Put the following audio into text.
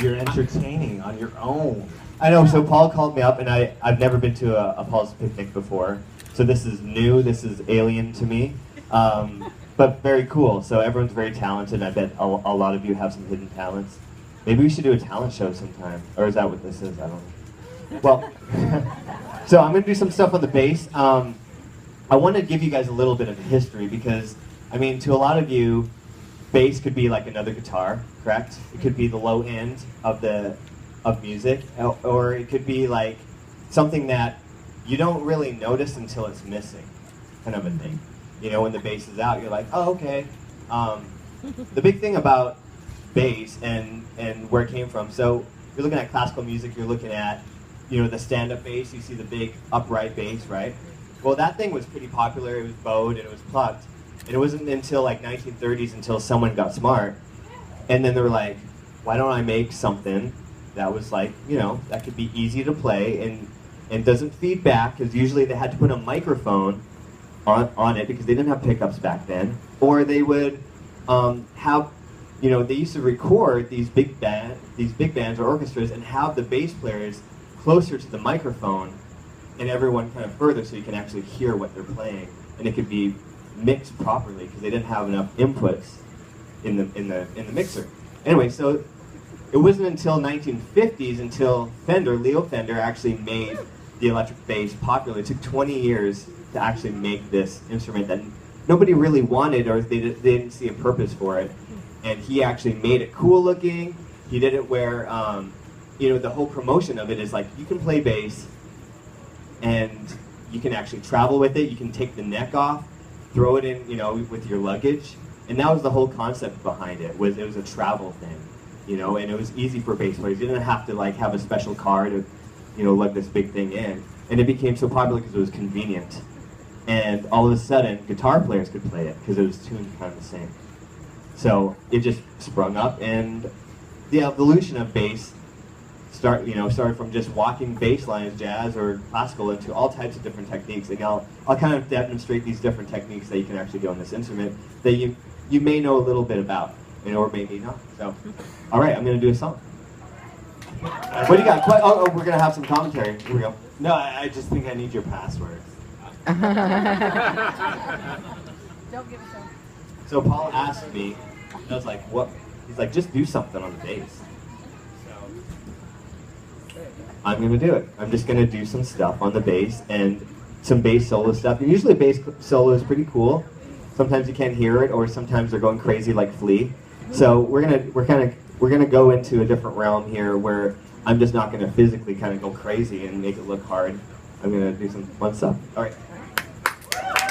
You're entertaining on your own. I know, so Paul called me up, and I've never been to a Paul's Picnic before, so this is new, this is alien to me, but very cool. So everyone's very talented. I bet a lot of you have some hidden talents. Maybe we should do a talent show sometime, or is that what this is? I don't know. Well, so I'm going to do some stuff on the bass. I want to give you guys a little bit of history because, I mean, to a lot of you, bass could be like another guitar, correct? It could be the low end of music, or it could be like something that you don't really notice until it's missing, kind of a thing. You know, when the bass is out, you're like, oh, okay. The big thing about bass and where it came from, so you're looking at classical music, you're looking at, you know, the stand-up bass, you see the big upright bass, right? Well, that thing was pretty popular, it was bowed and it was plucked. And it wasn't until like 1930s until someone got smart, and then they were like, why don't I make something that was like, you know, that could be easy to play and doesn't feed back, because usually they had to put a microphone on it because they didn't have pickups back then, or they would have, you know, they used to record these big bands or orchestras and have the bass players closer to the microphone and everyone kind of further so you can actually hear what they're playing, and it could be mixed properly because they didn't have enough inputs in the mixer. Anyway, so it wasn't until 1950s until Leo Fender actually made the electric bass popular. It took 20 years to actually make this instrument that nobody really wanted, or they didn't see a purpose for it. And he actually made it cool looking. He did it where, you know, the whole promotion of it is like, you can play bass and you can actually travel with it. You can take the neck off, throw it in, you know, with your luggage. And that was the whole concept behind it, was it was a travel thing, you know, and it was easy for bass players. You didn't have to like have a special car to, you know, lug this big thing in. And it became so popular because it was convenient. And all of a sudden, guitar players could play it because it was tuned kind of the same. So it just sprung up, and the evolution of bass started from just walking bass lines, jazz or classical, into all types of different techniques. And I'll kind of demonstrate these different techniques that you can actually do on this instrument that you may know a little bit about, you know, or maybe not. So, all right, I'm going to do a song. What do you got? Oh, we're going to have some commentary. Here we go. No, I just think I need your password. Don't give it to him. So Paul asked me, I was like, what? He's like, just do something on the bass. I'm going to do it. I'm just going to do some stuff on the bass and some bass solo stuff. And usually bass solo is pretty cool. Sometimes you can't hear it, or sometimes they're going crazy like Flea. So we're gonna go into a different realm here where I'm just not going to physically kind of go crazy and make it look hard. I'm going to do some fun stuff. All right.